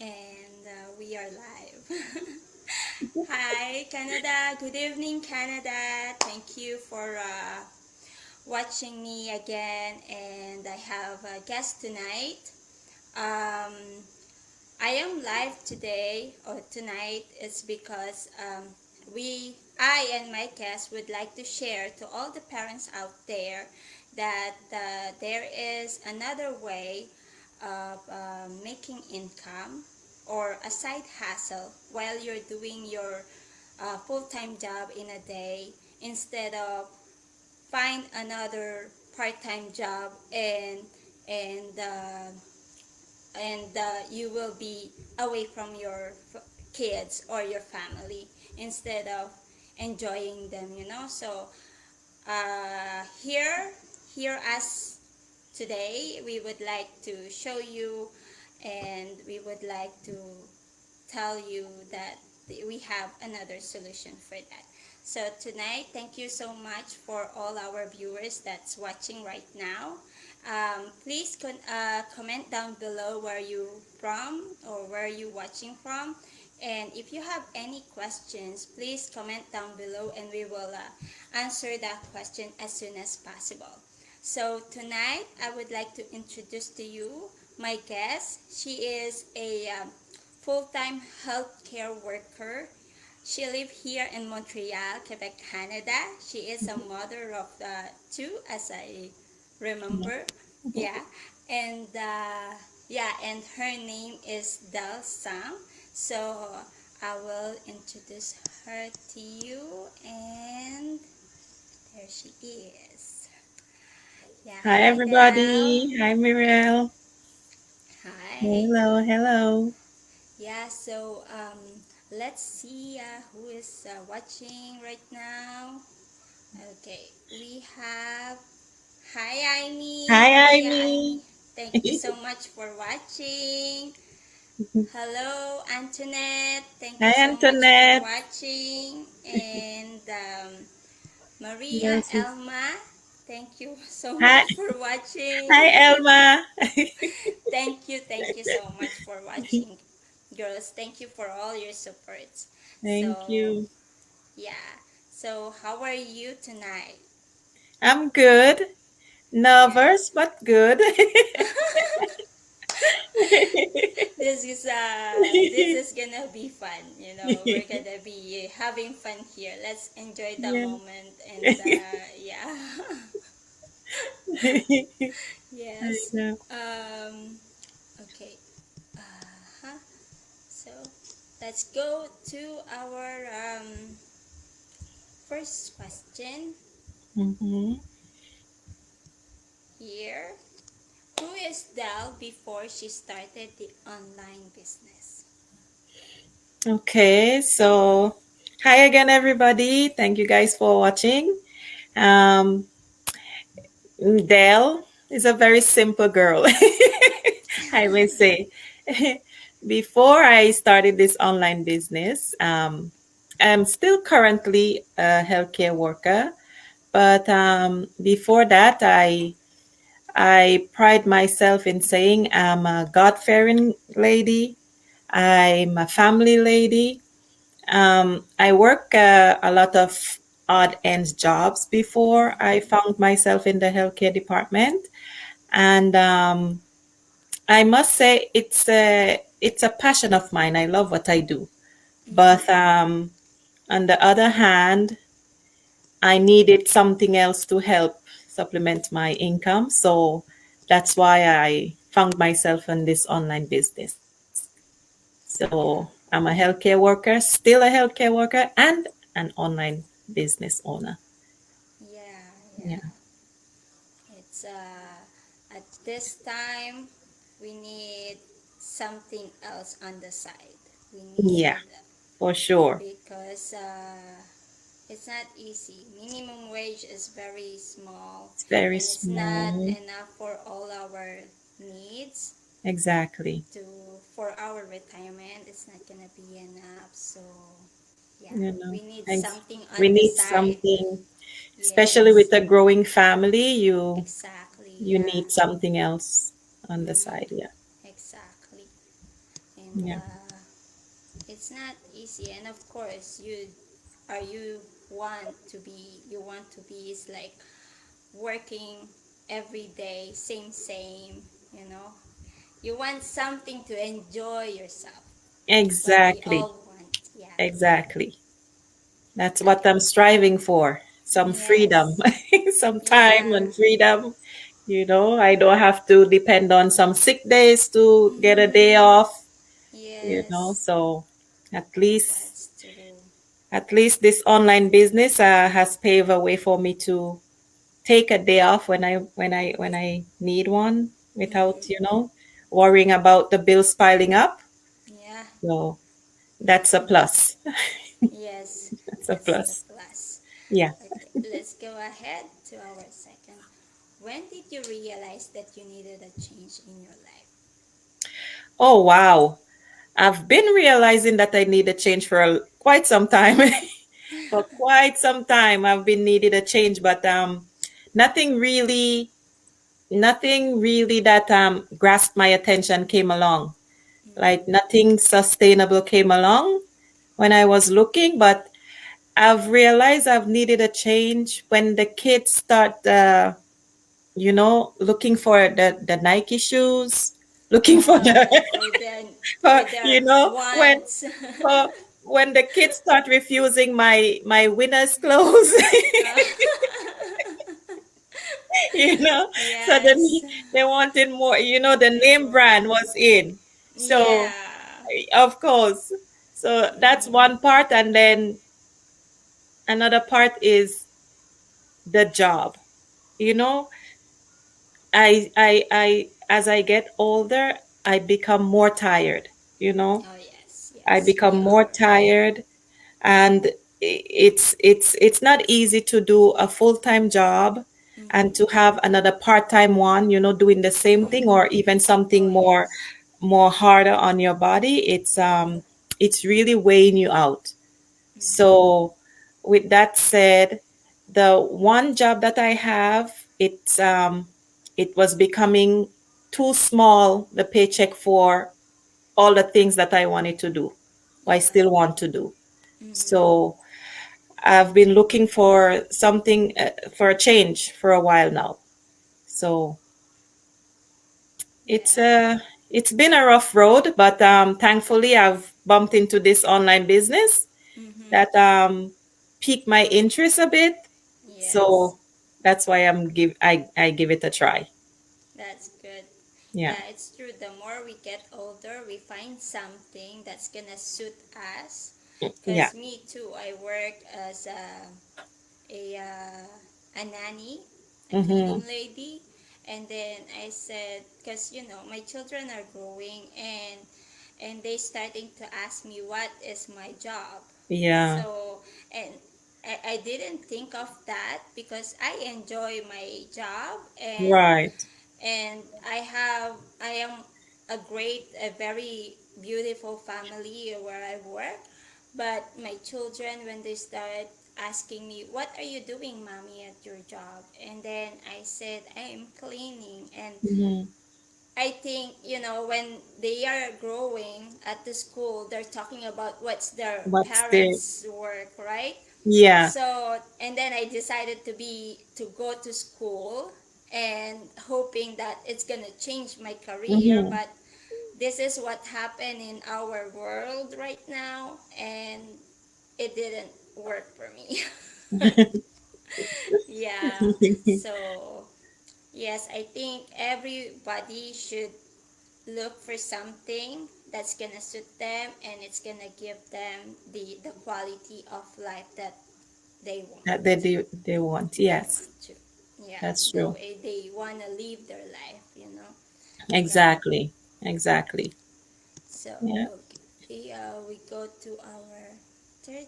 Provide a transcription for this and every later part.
And we are live. Hi, Canada. Good evening, Canada. Thank you for watching me again. And I have a guest tonight. Um, I am live today or tonight is because I and my guest would like to share to all the parents out there that there is another way of making income or a side hustle while you're doing your full-time job in a day instead of find another part-time job and you will be away from your kids or your family instead of enjoying them, so here us today we would like to show you and we would like to tell you that we have another solution for that. So tonight, thank you so much for all our viewers that's watching right now. Please comment down below where you from or where you watching from. And if you have any questions, please comment down below and we will answer that question as soon as possible. So tonight, I would like to introduce to you my guest. She is a full-time healthcare worker. She lives here in Montreal, Quebec, Canada. She is a mother of two, as I remember. Yeah, and and her name is Dell Sang. So I will introduce her to you, and there she is. Yeah, Hi, hi Dell. everybody. Hi, Muriel. Hi. Hello, hello. Yeah, so let's see who is watching right now. Okay, we have. Hi, Aimee. Hi, Hi, Amy. Aimee. Thank you so much for watching. Hello, Antoinette. Thank Hi, you so much for Antoinette. watching. And Maria Yes, yes. Elma. Thank you so Hi, much for watching. hi, Elma. Thank you so much for watching, girls. Thank you for all your supports. Thank So, you. yeah. So, how are you tonight? I'm good. Yeah. Nervous, but good. This is gonna be fun. We're gonna be having fun here. Let's enjoy the Yeah. moment and yeah. I Yes. know. Okay. Uh-huh. So let's go to our first question Mhm. here. Who is Dell before she started the online business? Okay, so hi again, everybody. Thank you guys for watching. Um, Dell is a very simple girl. I may say. Before I started this online business, I'm still currently a healthcare worker, but before that, I pride myself in saying I'm a God-fearing lady. I'm a family lady. I work a lot of odd ends jobs before I Mm-hmm. found myself in the healthcare department, and I must say it's a passion of mine. I love what I do. But Mm-hmm. on the other hand, I needed something else to help supplement my income. So that's why I found myself in this online business. So Yeah. I'm a healthcare worker, still a healthcare worker, and an online business owner. Yeah, Yeah. yeah. It's at this time we need something else on the side. We Yeah, need for sure. because it's not easy. Minimum wage is very small It's very and it's not small. enough for all our needs Exactly. to for our retirement. It's not gonna be enough. So yeah, You know, we need ex- something we on the need side. something, especially Yes, with a growing family, exactly. you Yeah. need something else on the Mm-hmm. side. Yeah. Exactly. and Yeah. it's not easy. And of course, you you want to be is like working every day, same, you know. You want something to enjoy yourself. That's what we Exactly. all want. Yes. Exactly. That's what Okay. I'm striving for. Some freedom, Yes. some time Yeah. and freedom. I don't have to depend on some sick days to get a day Mm-hmm. off, Yes. so at least That's true. at least this online business has paved a way for me to take a day off when I need one without, Mm-hmm. worrying about the bills piling up. Yeah. So that's a plus. Yes. That's a That's the plus. plus. Yeah. Okay. Let's go ahead to our second. When did you realize that you needed a change in your life? Oh, wow. I've been realizing that I need a change for quite some time. For quite some time, I've been needed a change, but nothing really, nothing really that grasped my attention came along. Like Mm-hmm. nothing sustainable came along when I was looking, but I've realized I've needed a change when the kids start, looking for the Nike shoes, looking for the, For their when wants. uh, when the kids start refusing my winner's clothes, Uh, you know, yes. suddenly they wanted more. Oh The my name god. brand was in, so Yeah. of course, so that's Mm-hmm. one part, and then another part is the job. You know, as I get older, I become more tired. You know, Oh yes, I yes, become we more are. tired, and it's not easy to do a full-time job and to Mm-hmm. have another part-time one, doing the same thing or even Oh something yes. more harder on your body. It's really weighing you out. Mm-hmm. So with that said, the one job that I have, it was becoming too small, the paycheck, for all the things that I wanted to do, I Yeah. still want to do. Mm-hmm. So I've been looking for something, for a change for a while now. So it's Yeah. uh it's been a rough road, but thankfully I've bumped into this online business Mm-hmm. that piqued my interest a bit. Yes. So that's why I give it a try. That's good. Yeah. Yeah, it's true. The more we get older, we find something that's gonna suit us. Yeah. Cause me too, I work as a nanny, a Mm-hmm. cleaning lady, and then I said, cause my children are growing and they starting to ask me what is my job. Yeah. So and I didn't think of that because I enjoy my job Right. and I am a very beautiful family where I work. But my children, when they start asking me, "What are you doing, mommy, at your job?" and then I said, "I'm cleaning," and Mm-hmm. I think when they are growing at the school, they're talking about what's their What's the parents' work, right? Yeah. So and then I decided to go to school and hoping that it's gonna change my career, Mm-hmm. but this is what happened in our world right now, and it didn't work for me. Yeah. So yes, I think everybody should look for something that's gonna suit them and it's gonna give them the quality of life that they want. That they want. They Yes, want to. Yeah, that's the true. way they wanna live their life. Yeah. Exactly. Exactly. So Yeah. okay, we go to our third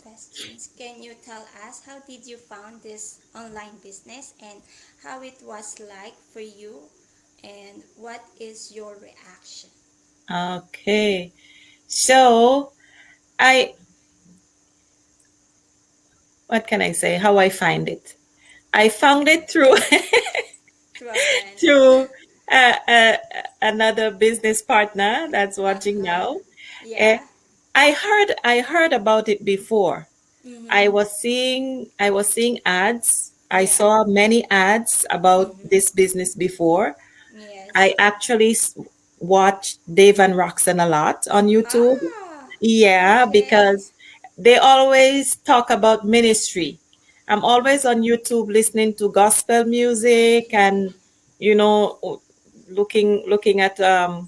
questions. Can you tell us how did you found this online business and how it was like for you, and what is your reaction? Okay. So I what can I say? How I find it? I found it through Through a friend. through uh, uh, another business partner that's watching Uh-huh. now. Eh, Yeah. I heard about it before. Mm-hmm. I was seeing ads. I Yeah. saw many ads about Mm-hmm. this business before. I Yes. actually watch Dave and Roxanne a lot on YouTube. Ah, Yeah, okay. because they always talk about ministry. I'm always on YouTube listening to gospel music Okay. and you know looking at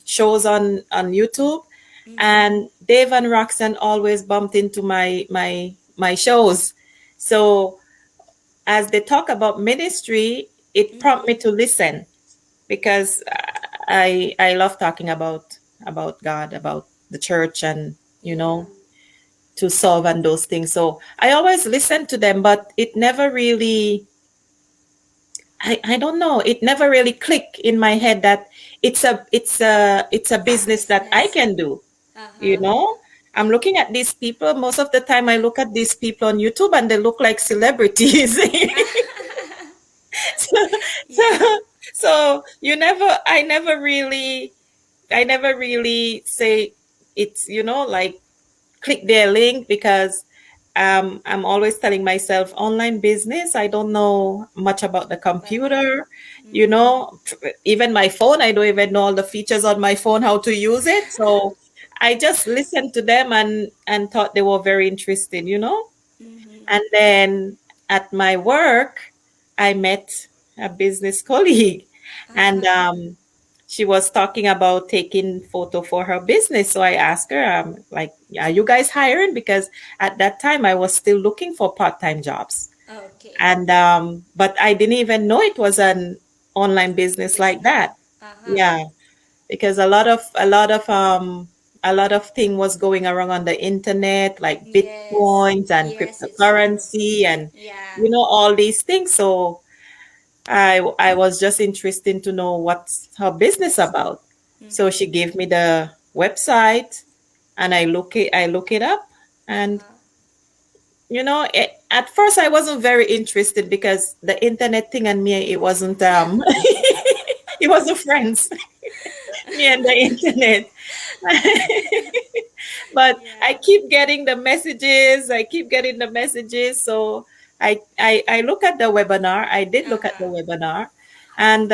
shows on YouTube. Mm-hmm. And Dave and Roxanne always bumped into my shows. So as they talk about ministry, it prompted me Mm-hmm. to listen because I love talking about God, about the church, and you Yeah. know to solve and those things. So I always listen to them, but it never really I don't know, it never really clicked in my head that it's a business that I Business. can do, you Uh-huh. know. I'm looking at these people. Most of the time I look at these people on YouTube and they look like celebrities. so, so Yeah. so I never really say it's like click their link because I'm always telling myself online business. I don't know much about the About it. computer. Mm-hmm. Even my phone, I don't even know all the features on my phone, how to use it. So I just listened to them and thought they were very interesting. Mm-hmm. And then at my work, I met a business colleague, and Uh-huh. she was talking about taking photo for her business. So I asked her, like, are you guys hiring? Because at that time I was still looking for part-time jobs, Okay. and but I didn't even know it was an online business like Business. that. Uh-huh. Yeah, because a lot of thing was going around on the internet, like Yes. bitcoins and Yes, it's true. cryptocurrency and Yeah. all these things. So I was just interested to know what's her business What's about. So mm-hmm. she gave me the website, and I look it up, and Uh-huh. at first I wasn't very interested because the internet thing and me, it wasn't it wasn't friends. Me and the internet. But I Yeah. keep getting the messages. I keep getting the messages. So I look at the webinar. I did look at the Uh-huh. webinar, and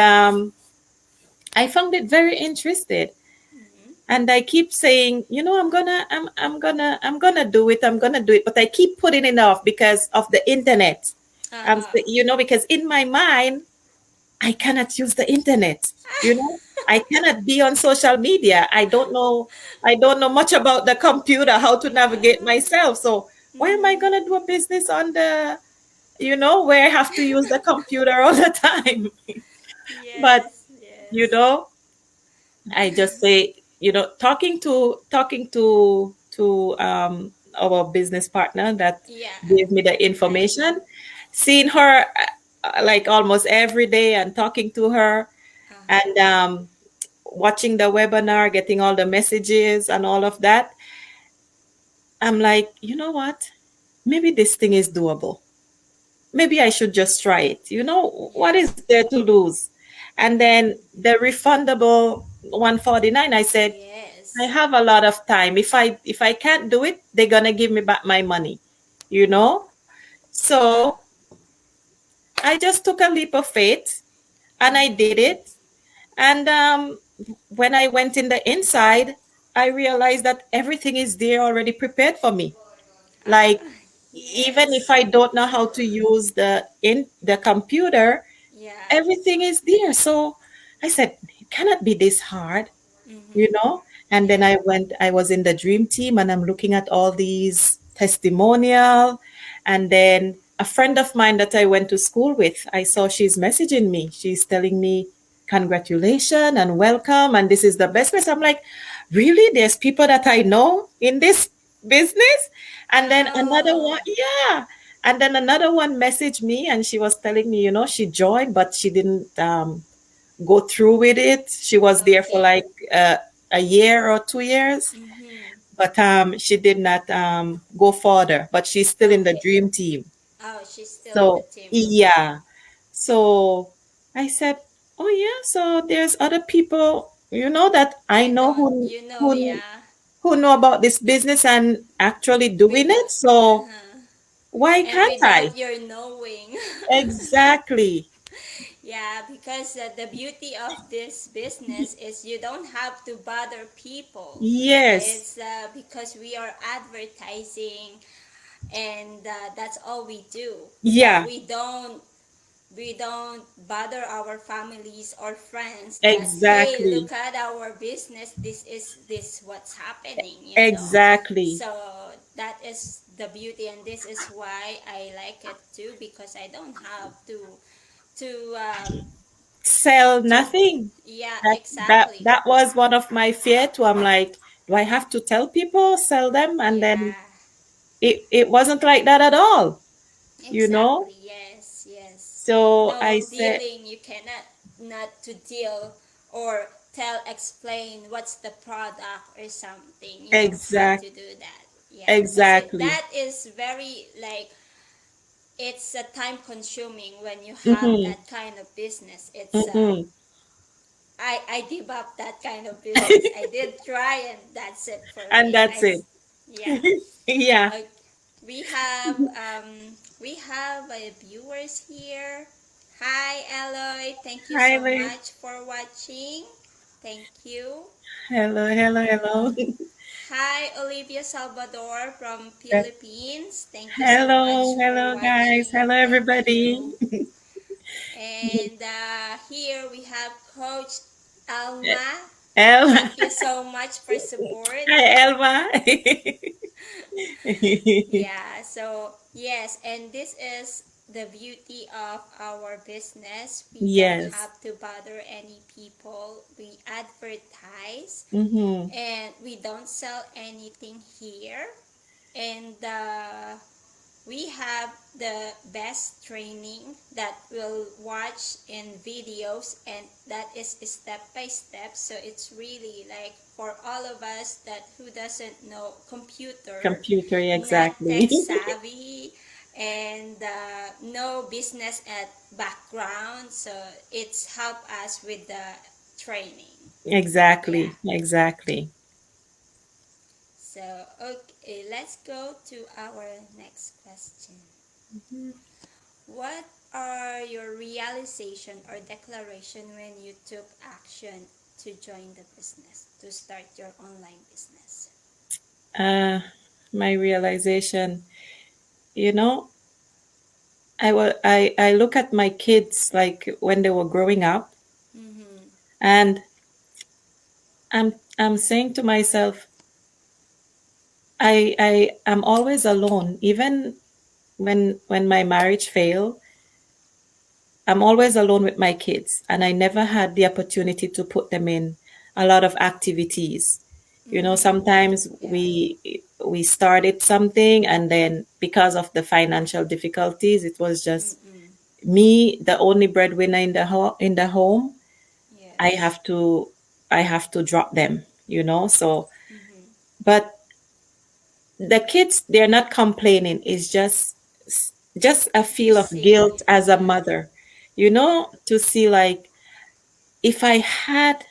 I found it very interesting. Mm-hmm. And I keep saying, I'm gonna do it. I'm gonna do it. But I keep putting it off because of the internet. Uh-huh. Because in my mind, I cannot use the internet. You know, I cannot be on social media. I don't know much about the computer, how to navigate Uh-huh. myself. So why am I Mm-hmm. gonna do a business on where I have to use the computer all the time? But Yes, you yes. know, I just say, talking to our business partner that Yeah. gave me the I know. information, seeing her like almost every day and talking to her, Uh-huh. and watching the webinar, getting all the messages and all of that, I'm like, you know what? Maybe this thing is doable. Maybe I should just try it. What Yeah. is there to lose? And then Mm-hmm. the refundable 149, I said, I Yes. have a lot of time. If I can't do it, they're gonna give me back my money, you know? Yeah. So I just took a leap of faith and I Mm-hmm. did it. And when I went in the inside, I realized that everything is there already prepared for me. Like, Ah, even if yes. I don't know how to use the computer, Yeah. everything is there. So I said, it cannot be this hard, you Mm-hmm. know? And then Yeah. I was in the dream team and I'm looking at all these testimonial. And then a friend of mine that I went to school with, I saw she's messaging me. She's telling me, congratulations and welcome. And this is the best place. I'm like, really? There's people that I know in this business? And then another one, Oh. yeah. And then another one messaged me and she was telling me, she joined, but she didn't go through with it. She was there for Okay. like a year or 2 years, Mm-hmm. but she did not go further. But she's still in the Okay. dream team. Oh, she's still in the So team. Okay. yeah, so I said, Oh yeah, so there's other people, that I I know don't, who you know, who yeah. who know about this business and actually We doing do, it. So uh-huh. why And can't I? without your knowing. Exactly. Yeah, because the beauty of this business is you don't have to bother people. Yes. It's because we are advertising, and that's all we do. Yeah, We don't bother our families or friends that, hey, exactly. look at our business, this what's happening. Exactly. So that is the beauty, and this is why I like it too, because I don't have to Sell to nothing. yeah, That exactly. that was one of my fear too. I'm like, do I have to tell people, sell them? And then Yeah, it wasn't like that at all, you know? exactly. Yes, yes. So I No said, dealing, you cannot not to deal or tell, explain what's the product or something. You don't have exact to do that. Yeah, because exactly. that is very like, it's a time consuming when you have Mm-hmm. that kind of business. It's Mm-hmm. I give up that kind of business. I did try, and that's it for And me. that's it. Yeah. Yeah. Okay. We have we have viewers here. Hi, Eloy. Thank you Hi, so Liz. much for watching. Thank you. Hello, hello, hello. Hi, Olivia Salvador from Philippines. Thank you so much Hello, for hello, guys. watching. Hello, Thank everybody. you. And here we have Coach Alma. Elma. Thank you so much for support. Hi, Elma. Yeah, so yes, and this is the beauty of our business. We don't Yes. have to bother any people. We advertise, Mm-hmm. and we don't sell anything here. And we have the best training that we'll watch in videos, and that is step by step. So it's really like for all of us that who doesn't know computer, Computer, not exactly. tech savvy, and no business at background. So it's help us with the training. Yeah. Exactly. Exactly. So okay, let's go to our next question. What are your realization or declaration when you took action to join the business, to start your online business? Uh, my realization, you know, I look at my kids like when they were growing up, Mm-hmm. and I'm saying to myself, I am always alone. Even when my marriage failed, I'm always alone with my kids, and I never had the opportunity to put them in a lot of activities. Mm-hmm. Sometimes Yeah. we started something, and then because of the financial difficulties, it was just Mm-mm. me, the only breadwinner in the home. I Yes. have to I have to drop them. So, Mm-hmm. but the kids, they're not complaining. It's just a To feel of see. guilt as a Yeah. mother, Yeah. to see like if I had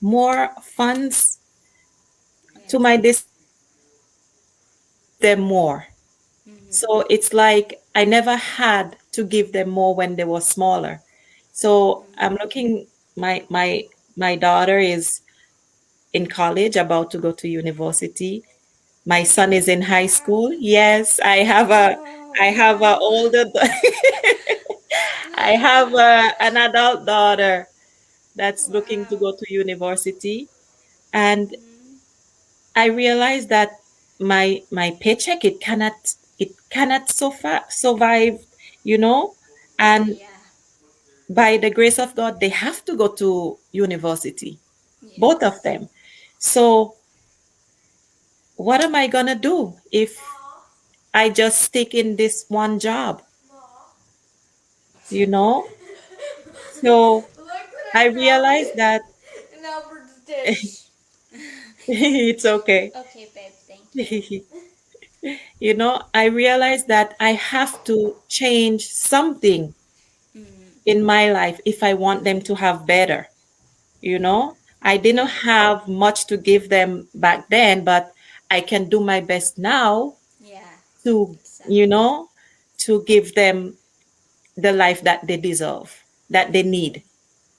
more funds to Yes. my disposal, I could have give them more. Mm-hmm. So it's like I never had to give them more when they were smaller. So I'm Mm-hmm. looking, my daughter is in college, about to go to university. My son is in high Wow. school. Yes, I have a Wow. older I have an adult daughter that's looking to Wow. go to university, and Mm-hmm. I realized that my paycheck, it cannot survive, you know, and Yeah. by the grace of God, they have to go to university, both of Yes. them. So what am I gonna do if I just stick in this one job, you know? So Look what I I found realized that in our dish. it's okay. Okay, babe, thank you. I realized that I have to change something in my life if I want them to have better. You know, I didn't Yes. have much to give them back then, but I can do my best now Yeah. to, you Exactly. know, to give them the life that they deserve, that they need,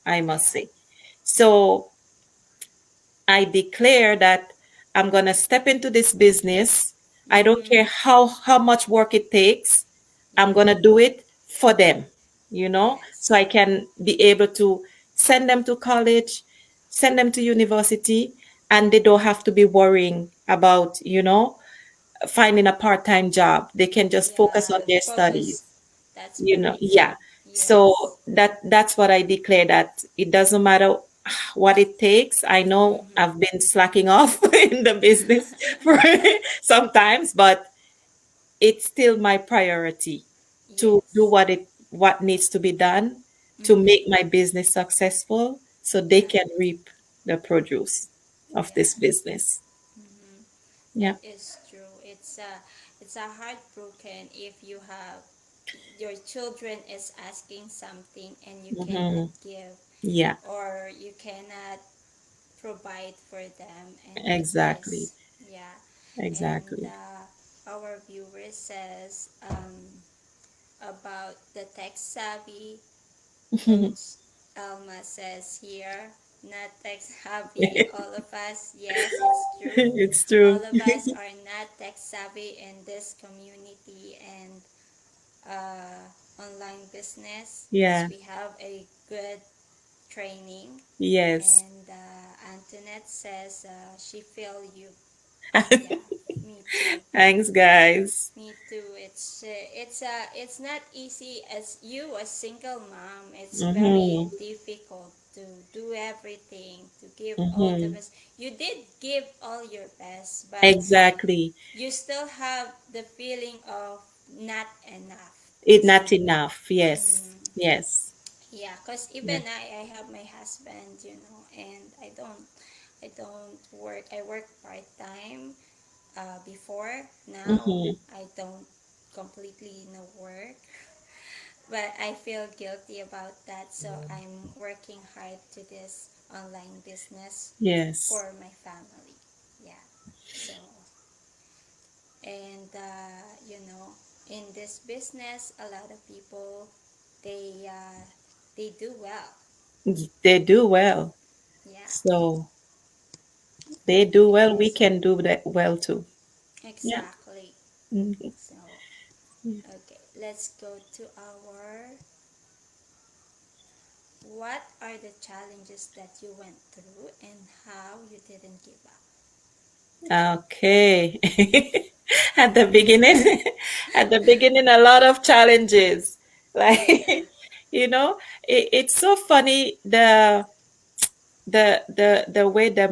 I must Yeah. say. So I declare that I'm going to step into this business. I don't Mm-hmm. care how much work it takes. I'm Yeah. going to do it for them, you know, so I Yes. can be able to send them to college, send them to university, and they don't have to be worrying about, finding a part-time job. They can just focus Yeah. on their studies, Focus. That's very true. yeah. So Yes. that's what I declare, that it doesn't matter what it takes. I know Mm-hmm. I've been slacking off in the business for sometimes, but it's still my priority to do Yes. what needs to be done to Mm-hmm. make my business successful so they Yeah. can reap the produce of Yeah. this business. Mm-hmm. Yeah. That is true. It's a heartbroken if you have your children is asking something and you cannot Hmm. give, Yeah, or you cannot provide for them, and it exactly. is, yeah. And Exactly. our viewer says, about the tech savvy coach. Alma says here, not tech savvy all of us. Yes, it's true. It's All true. of us are not tech savvy in this community and online business, because Yeah. we have a good training. Yes. And Antoinette says she feel you. Yeah, me too. Thanks, guys. Me too. It's not easy as you a single mom. It's very Mm-hmm. difficult to do everything, to give all the Mm-hmm. best. You did give all your best, but Exactly. you still have the feeling of not enough. It So not enough. Yes. mm, Yes. yeah, cause Yeah. even I have my husband, and I don't work. I work part time before. Now Mm-hmm. I don't completely no work, but I feel guilty about that. So I'm working hard to this online business Yes. for my family. Yeah. So, and in this business, a lot of people they do well. They do well. Yeah. So they do well. We Yes. can do that well too. Yeah. Exactly. Mhm. So, okay, let's go to our what are the challenges that you went through and how you didn't give up? Okay. At the beginning, at the beginning, a lot of challenges. Oh, Like, yeah. it's so funny, the way the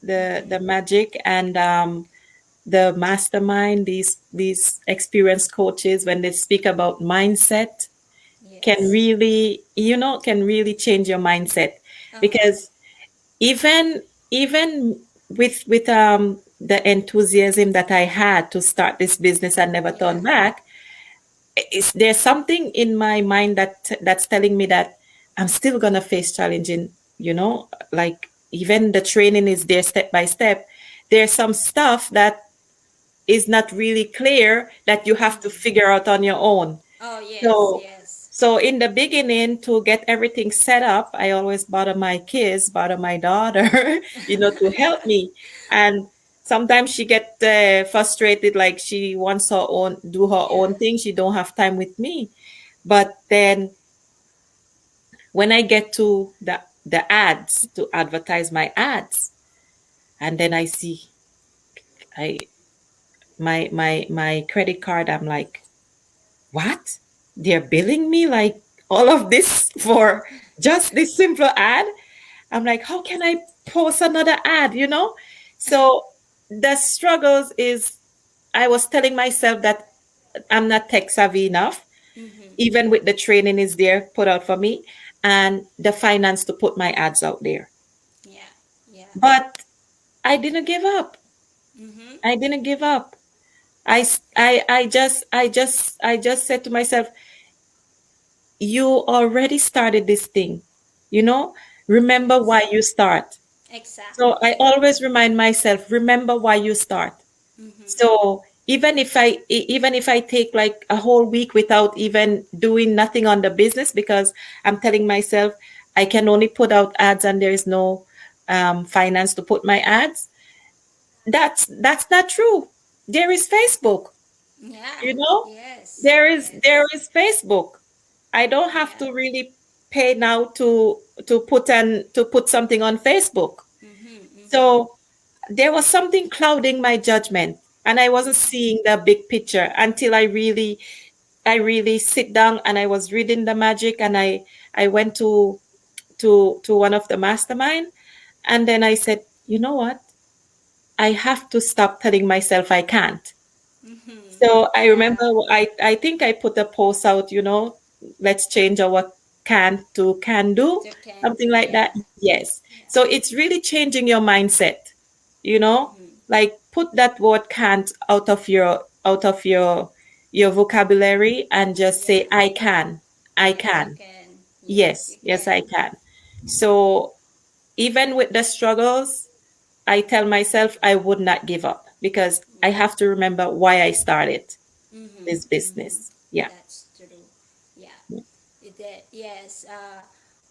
Mm-hmm. magic and the mastermind, these experienced coaches, when they speak about mindset, can Yes. really, can really change your mindset. Uh-huh. Because even with the enthusiasm that I had to start this business and never Yeah. turn back, there's something in my mind that's telling me that I'm still gonna face challenging, like even the training is there step by step. There's some stuff that is not really clear that you have to Mm-hmm. figure out on your own. Oh, yes, So, yes. so in the beginning, to get everything set up, I always bother my kids, bother my daughter, to help me. And sometimes she get frustrated, like she wants do her Yeah. own thing. She don't have time with me. But then when I get to the ads to advertise my ads, and then I see I my credit card, I'm like, what? They're billing me like all of this for just this simple ad? I'm like, how can I post another ad? So the struggles is, I was telling myself that I'm not tech savvy enough, Mm-hmm. even with the training is there put out for me and the finance to put my ads out there. Yeah. Yeah. But I didn't give up. Mm-hmm. I didn't give up. I just said to myself, you already started this thing, you know, remember why Yes. you start. So Exactly. I always remind myself, remember why you start. Mm-hmm. So even if I take like a whole week without even doing nothing on the business, because I'm telling myself I can only put out ads and there is no finance to put my ads. That's not true. There is Facebook, Yeah. you know. Yes. There Yes. is Facebook. I don't have Yeah. to really pay now to put something on Facebook. Mm-hmm. Mm-hmm. So there was something clouding my judgment, and I wasn't seeing the big picture until I really sit down and I was reading the magic, and I went to one of the mastermind, and then I said, you know what, I have to stop telling myself I can't. Mm-hmm. So I remember Yeah. I think I put a post out, you know, let's change our can to can do, To can something do. like that. Yeah. Yes. Yeah. So it's really changing your mindset, you know, Mm-hmm. like put that word can't out of your vocabulary and just Yeah. say I can. I Yes, you can. can. Yes, you Yes, yes, can. I can. So even with the struggles, I tell myself I would not give up because I Yeah. have to remember why I started Mm-hmm. this Mm-hmm. business. Yeah. That's true. Yeah. Yes.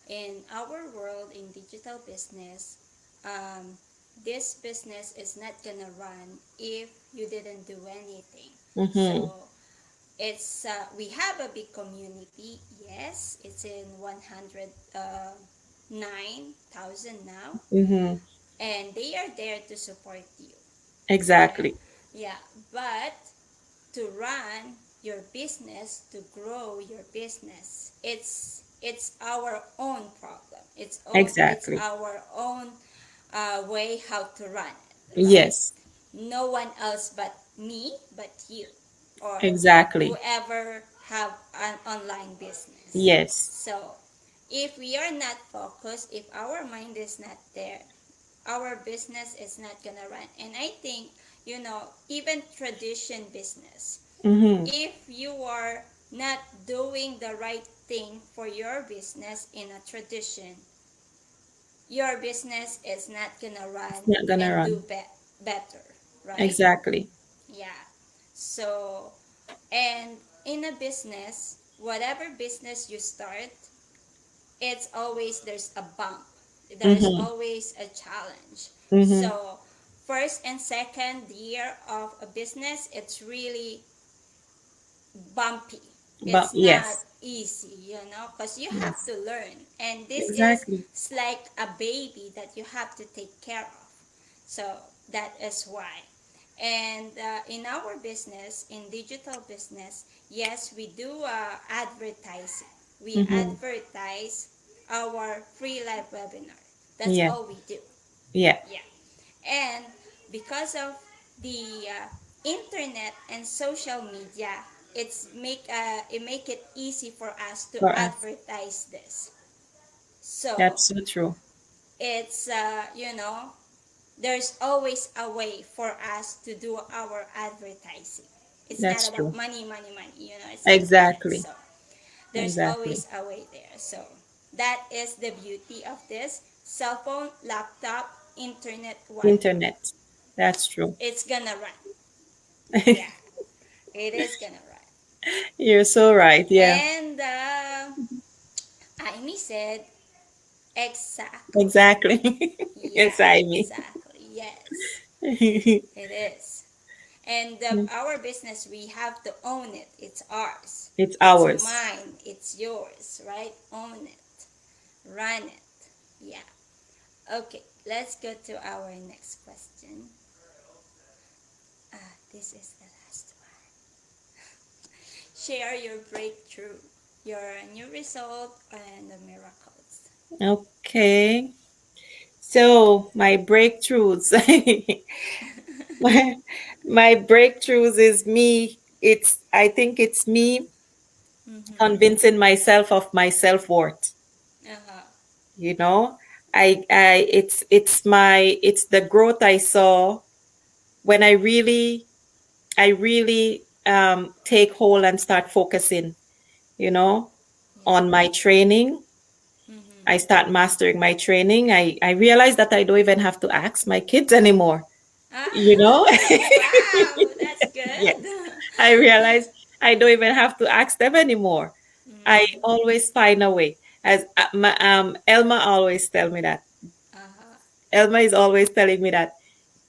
In our world in digital business, um, this business is not gonna run if you didn't do anything. Mm-hmm. So it's we have a big community. Yes, it's in 109,000 now, Mm-hmm. and they are there to support you. Yeah, Exactly. yeah. But to run your business, to grow your business, it's our own problem. It's Exactly. our own way how to run it, right? Yes. No one else but me, but you, or Exactly. whoever have an online business. Yes. So if we are not focused, if our mind is not there, our business is not gonna run. And I think, even tradition business, Mm-hmm. if you are not doing the right thing for your business in a tradition, your business is not gonna run It's not gonna and do run. better, right? Exactly. Yeah. So, and in a business, whatever business you start, it's always there's a bump. There's Mm-hmm. always a challenge. Mm-hmm. So, first and second year of a business, it's really bumpy. But It's not yes. easy, because you have Yes. to learn. And this is Exactly. like a baby that you have to take care of. So that is why. And in our business, in digital business, yes, we do advertising. We Mm-hmm. advertise our free live webinar. That's Yeah. all we do. Yeah. Yeah. And because of the internet and social media, it make it easy for us to For us. advertise this. So That's so true. it's there's always a way for us to do our advertising. It's not That's about true. money, money, money. It's internet. Exactly. So there's Exactly. always a way there. So that is the beauty of this cell phone, laptop, internet, whatever. Internet. That's true. It's gonna run. Yeah, it is gonna run. You're so right. Yeah. And Amy said, exactly. Exactly. Yeah, Yes, I mean. exactly. Yes, it is. And our business, we have to own it. It's ours. It's It's ours. mine. It's yours, right? Own it. Run it. Yeah. Okay, let's go to our next question. This is the last one. Share your breakthrough, your new result, and the miracles. Okay. So my breakthroughs. my, my breakthroughs is me. I think it's me Mm-hmm. convincing myself of my self-worth. Uh-huh. You know, it's the growth I saw when I really take hold and start focusing, you know. on my training. I Mm-hmm. start mastering my training. I realize that I don't even have to ask my kids anymore, you know? Ah, wow, that's Yes. good. I realize I don't even have to ask them anymore. I Mm, always find a way. As Elma always tell me that. uh-huh. Elma is always telling me that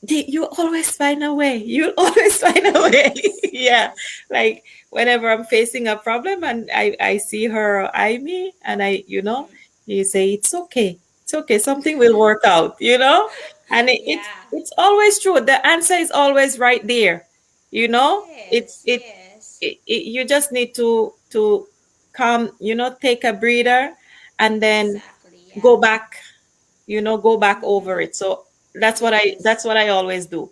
you always find a way. You'll always find a way. Yes, Yeah. yes. Like whenever I'm facing a problem and I see her eye me and Mm-hmm. you say, it's okay. It's okay. Something will work out, you know? And Yeah. it's always true. The answer is always right there. You know? Yes, yes. You just need to come, take a breather and then Exactly, yeah. go back, go back over Mm-hmm. it. So that's Yes, what I always do.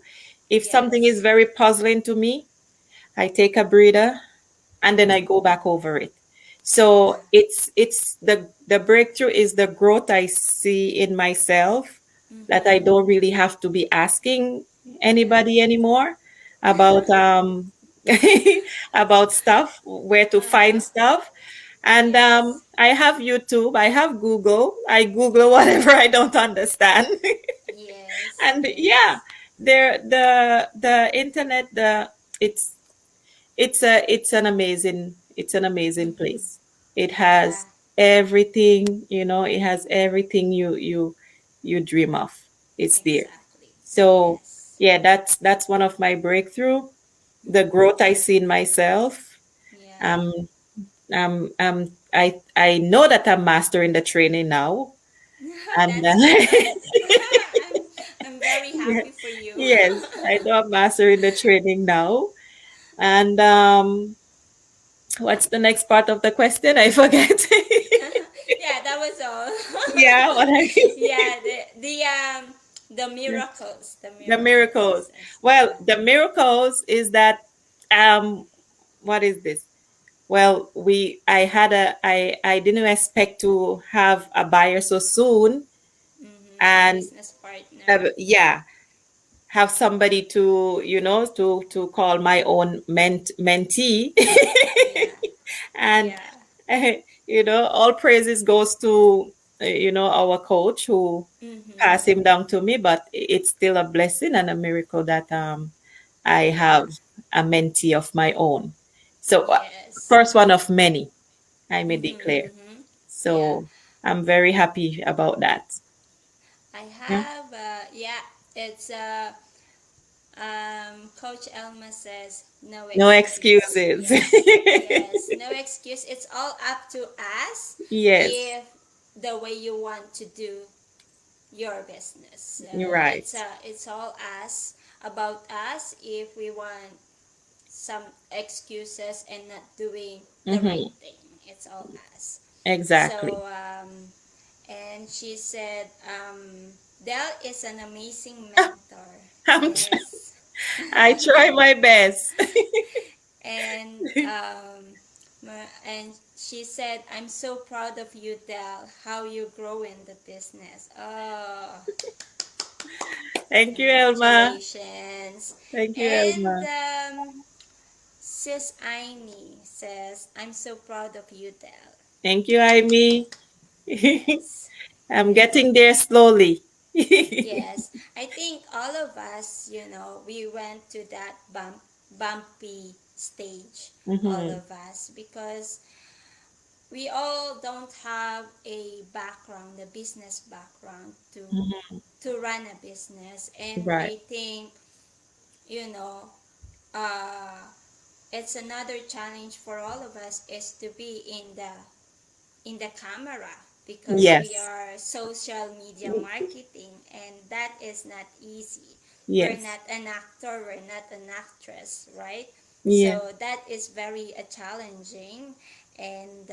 If something is yes. very puzzling to me, I take a breather and then I go back over it. Yeah. So it's the breakthrough is the growth I see in myself, that I Mm-hmm. don't really have to be asking Yeah. anybody anymore about about stuff, where to find Uh-huh. stuff. And Yes. I have YouTube, I have Google. I Google whatever I don't understand. Yes, And yeah, yes. the internet, it's it's an amazing Mm-hmm. place. It Yeah, has everything, it has everything you dream of. It's there. exactly. So Yes. yeah, that's one of my breakthrough, the growth Mm-hmm. I see in myself. Yeah. um I know that I'm mastering the training now. And That's good. I'm very yeah, happy for you. yes, I know I'm mastering the training now. And what's the next part of the question? I forget. Yeah, that was Yeah, all. what I Yeah, the yeah, miracles, the the miracles. miracles, and Well, yeah. the miracles is that um what is this? Well, I didn't expect to have a buyer so soon. A And business partner. yeah, have somebody to, to call my own mentee. Yeah, And yeah. all praises goes to our coach who Mm-hmm. passed him down to me. But it's still a blessing and a miracle that I Yeah. have a mentee of my own. So Yes. first one of many, I may Mm-hmm, declare. mm-hmm. Yeah. So I'm very happy about that. I Yeah. have, yeah, it's, Coach Elma says, no No excuse. excuses. Yes, yes, no excuse. It's all up to us Yes, if the way you want to do your business. you're right. It's all us, about us, if we want some excuses and not doing the right Hmm. thing. It's all us. Exactly. So, and she said, Dell is an amazing mentor. I'm tr- Yes. I try my best. and and she said, I'm so proud of you, Dell, how you grow in the business. Oh, Thank you, Elma. congratulations. Thank you, And Elma. Sis Aini says, I'm so proud of you, Dell. Thank you, Amy. Yes. I'm And getting there slowly. yes, I think all of us, we went to that bumpy stage, all Hmm. of us, because we all don't have a background, a business background to run a business. And Right. I think, you know, uh, it's another challenge for all of us is to be in the camera, because we Yes. are social media marketing, and that is not easy. We're Yes. not an actor, we're not an actress, right? Yeah. So that is very challenging. And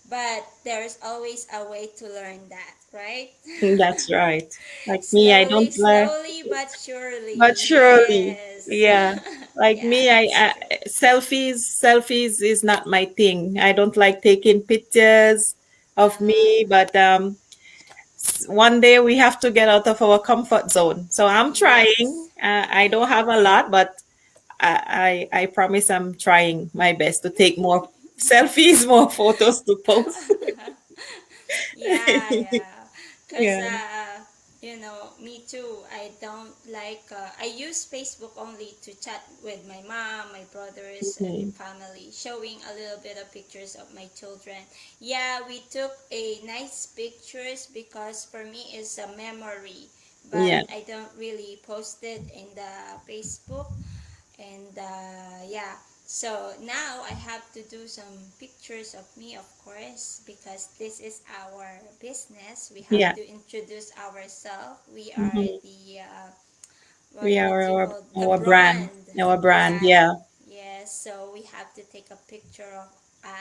but there's always a way to learn that, right? That's right. Like me, I Slowly, don't learn. slowly but surely. But surely, Yes. yeah. Like Yeah, me, that's true. selfies is not my thing. I don't like taking pictures of Uh-huh. me, but one day we have to get out of our comfort zone. So I'm trying. Yes. I don't have a Yes. lot, but I promise I'm trying my best to take more. Selfie is more photos to post. Yeah, yeah. Cause Yeah. me too. I don't like. I use Facebook only to chat with my mom, my brothers, and Mhm. family, showing a little bit of pictures of my children. Yeah, we took a nice pictures because for me it's a memory. But Yeah. I don't really post it in the Facebook, and yeah, so now I have to do some pictures of me, of course, because this is our business. We have Yeah. to introduce ourselves. We are Mhm. the We what are do you call, the our brand. brand. Our brand. Yeah, Yeah. yes, so we have to take a picture of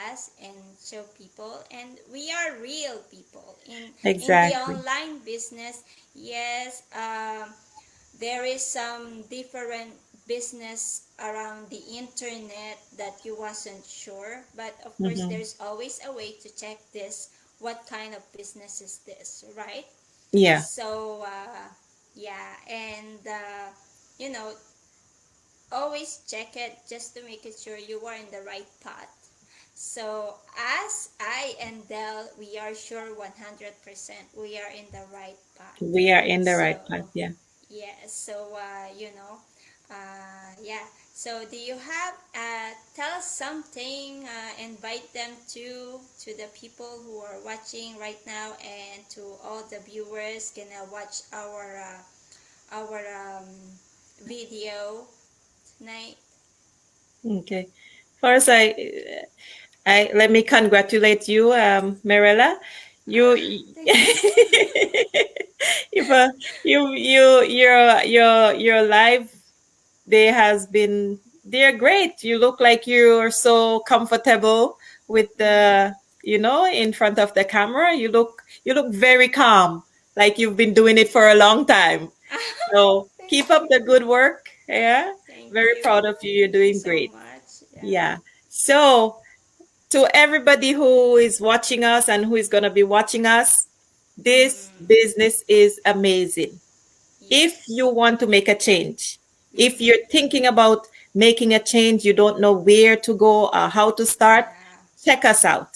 us and show people, and we are real people in the Exactly. online business. Yes, there is some different business around the internet that you wasn't sure, but of course Mhm. there's always a way to check this, what kind of business is this, right? Yeah. So yeah, and you know always check it just to make it sure you are in the right path. So as I and Dell, we are sure 100% we are in the right path. We are in the So right path. Yeah. yes, so yeah. So do you have tell us something? Invite them to the people who are watching right now and to all the viewers gonna watch our video tonight. Okay. First, I let me congratulate you, Mirella. You, Ah, thank you. you've, your live day has been, they're great. You look like you're so comfortable with Mm-hmm. in front of the camera. You look very calm, like you've been doing it for a long time. So Thank keep up you. the good work. Yeah, Thank very you. proud of you. You're Thank you doing so great. much. Yeah. Yeah. So to everybody who is watching us and who is going to be watching us, this Mm-hmm. business is amazing. If you Yes. want to make a change, if Mm-hmm. you're thinking about making a change, you don't know where to go or how to start, Yeah. check us out.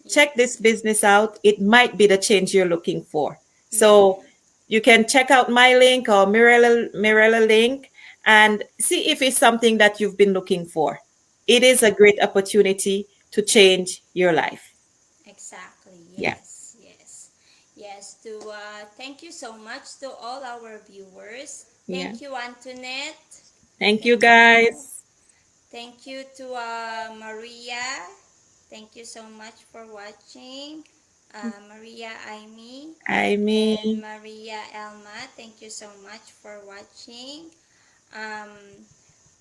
Check this Yes. business out. It might be the change you're looking for. So Mm-hmm. you can check out my link or Mirella link and see if it's something that you've been looking for. It is a great opportunity to change your life. Exactly. Yeah. Yes. Yes. Yes. To thank you so much to all our viewers. Yeah. Thank you, Antoinette. Thank you, Thank you. guys. Thank you to Maria. Thank you so much for watching. Maria Aimee I and mean, Maria Elma. Thank you so much for watching. Um,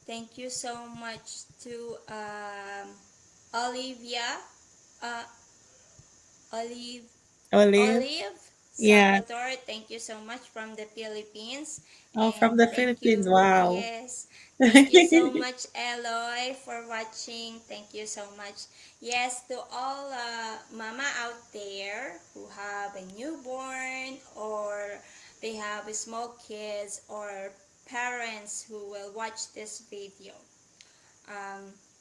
Thank you so much to Olivia. Uh, Olive Olive. Olive Yeah. Salvador, thank you so much from the Philippines. Oh, And from the thank Philippines. you, Wow. yes, thank you so much, Eloy, for watching. Thank you so much. Yes, to all mama out there who have a newborn or they have small kids or parents who will watch this video.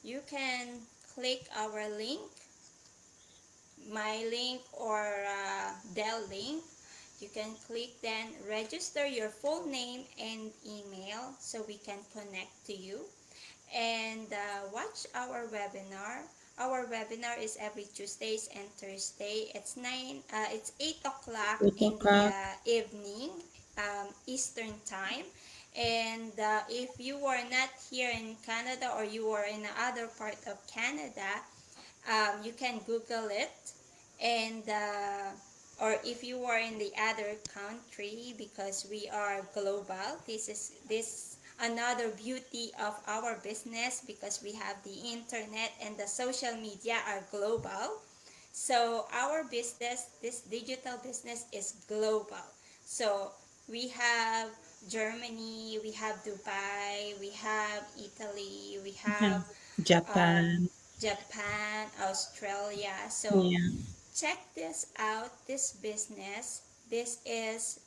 You can click our link, my link or Dell link. You can click then register your full name and email so we can connect to you and watch our webinar. Our webinar is every Tuesdays and Thursday. It's 8 o'clock Eight in the o'clock. evening, Eastern time. And if you are not here in Canada or you are in another part of Canada, you can Google it, and or if you are in the other country, because we are global. This another beauty of our business, because we have the internet and the social media are global. So our business, this digital business, is global. So we have Germany, we have Dubai, we have Italy, we Yeah. have um, Japan. Japan, Australia. So Yeah. check this out, this business. This is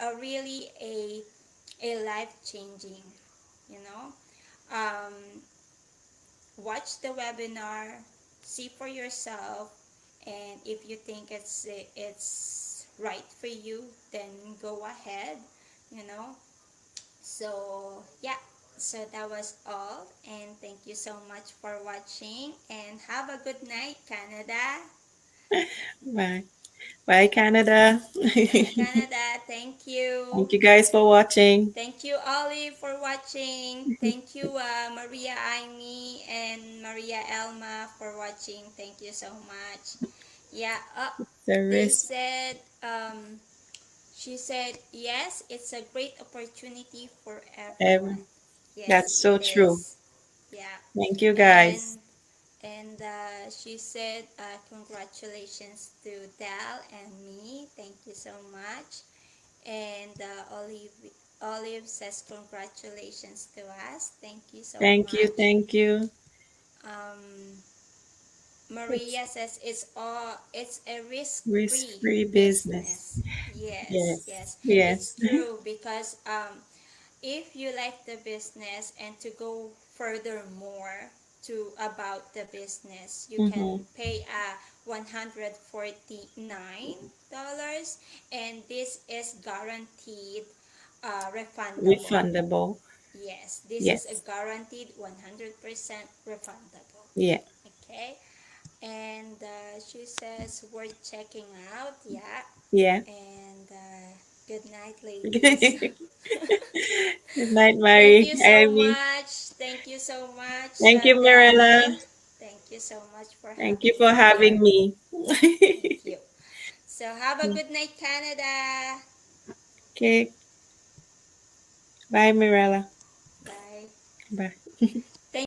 a really a life changing, you know. Um, Watch the webinar, see for yourself, and if you think it's right for you, then go ahead, you know. So yeah, so that was all, and thank you so much for watching, and have a good night, Canada. Bye. Bye, Canada. Bye, Canada. Thank you. Thank you guys for watching. Thank you, Olive, for watching. Thank you, Maria Aimee and Maria Elma, for watching. Thank you so much. Yeah, The they rest. said, she said, yes, it's a great opportunity for Ever. everyone. Yes, That's so it true. is. Yeah. Thank you guys. And she said, congratulations to Dal and me. Thank you so much. And Olive says congratulations to us. Thank you so Thank you. much. Thank you. Um, It's Maria says it's a risk-free risk-free business. business. Yes, Yes. yes, it's Yes. true because if you like the business and to go further more to about the business, you can Mm-hmm. pay $149, and this is guaranteed refundable. Refundable. Yes, this is a Yes. guaranteed 100% refundable. Yeah. Okay, and she says worth checking out. Yeah, Yeah. and good night, ladies. Good night, Thank Mary. you so Ivy. much. Thank you so much, Thank you, Mirella. Dell. Thank you so much for Thank you having for me here. having me. Thank you. So have a good night, Canada. Okay. Bye, Mirella. Bye. Bye.